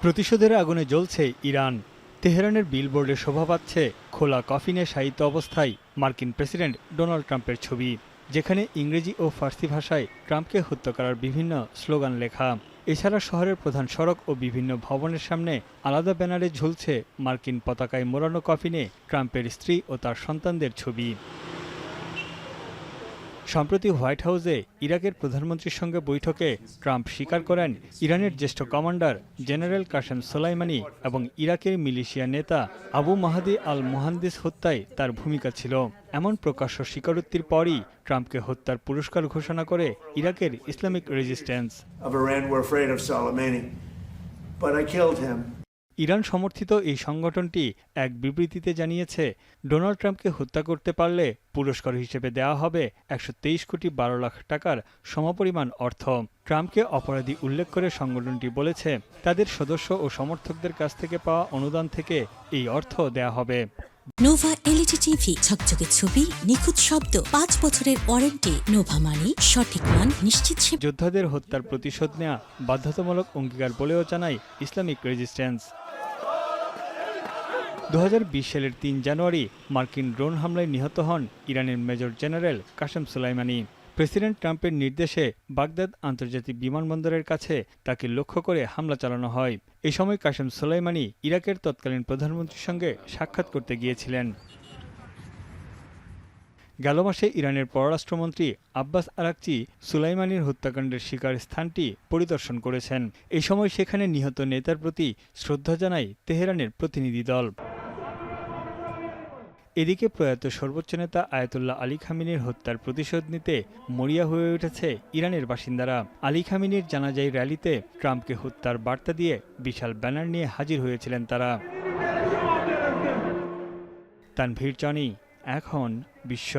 প্রতিশোধের আগুনে জ্বলছে ইরান। তেহরানের বিলবোর্ডে শোভা পাচ্ছে খোলা কফিনে শায়িত অবস্থায় মার্কিন প্রেসিডেন্ট ডোনাল্ড ট্রাম্পের ছবি, যেখানে ইংরেজি ও ফার্সি ভাষায় ট্রাম্পকে হত্যা করার বিভিন্ন স্লোগান লেখা। এছাড়া শহরের প্রধান সড়ক ও বিভিন্ন ভবনের সামনে আলাদা ব্যানারে ঝুলছে মার্কিন পতাকায় মোড়ানো কফিনে ট্রাম্পের স্ত্রী ও তার সন্তানদের ছবি। সম্প্রতি হোয়াইট হাউসে ইরাকের প্রধানমন্ত্রীর সঙ্গে বৈঠকে ট্রাম্প স্বীকার করেন ইরানের জ্যেষ্ঠ কমান্ডার জেনারেল কাসেম সোলাইমানি এবং ইরাকের মিলিশিয়া নেতা আবু মাহাদি আল মুহান্দিস হত্যায় তার ভূমিকা ছিল। এমন প্রকাশ্য স্বীকারোক্তির পরই ট্রাম্পকে হত্যার পুরস্কার ঘোষণা করে ইরাকের ইসলামিক রেজিস্ট্যান্স। ইরান সমর্থিত এই সংগঠনটি এক বিবৃতিতে জানিয়েছে, ডোনাল্ড ট্রাম্পকে হত্যা করতে পারলে পুরস্কার হিসেবে দেওয়া হবে ১২৩ কোটি ১২ লাখ টাকার সমপরিমাণ অর্থ। ট্রাম্পকে অপরাধী উল্লেখ করে সংগঠনটি বলেছে, তাদের সদস্য ও সমর্থকদের কাছ থেকে পাওয়া অনুদান থেকে এই অর্থ দেয়া হবে। নোভা এলইডি টিভি, ঝকঝকে ছবি, নিখুঁত শব্দ, ৫ বছরের ওয়ারেন্টি। নোভা মানি সঠিক মান, নিশ্চিত সেবা। যোদ্ধাদের হত্যার প্রতিশোধ নেওয়া বাধ্যতামূলক অঙ্গীকার বলেও জানায় ইসলামিক রেজিস্ট্যান্স। ২০২০ সালের ৩ জানুয়ারি মার্কিন ড্রোন হামলায় নিহত হন ইরানের major general Qasem Soleimani. President ট্রাম্পের নির্দেশে বাগদাদ আন্তর্জাতিক বিমানবন্দরের কাছে তাকে লক্ষ্য করে হামলা চালানো হয়। এই সময় কাসেম সোলাইমানি ইরাকের তৎকালীন প্রধানমন্ত্রীর সঙ্গে সাক্ষাৎ করতে গিয়েছিলেন। গেল মাসে ইরানের পররাষ্ট্রমন্ত্রী আব্বাস আরাকচি সুলাইমানির হত্যাকাণ্ডের শিকার স্থানটি পরিদর্শন করেছেন। এই সময় সেখানে নিহত নেতার প্রতি শ্রদ্ধা জানায় তেহরানের প্রতিনিধি দল। এদিকে প্রয়াত সর্বোচ্চ নেতা আয়াতুল্লাহ আলী খামেনির হত্যার প্রতিশোধ নিতে মরিয়া হয়ে উঠেছে ইরানের বাসিন্দারা। আলী খামেনির জানাজায় র্যালিতে ট্রাম্পকে হত্যার বার্তা দিয়ে বিশাল ব্যানার নিয়ে হাজির হয়েছিলেন তারা। তানভীর জনি, এখন বিশ্ব।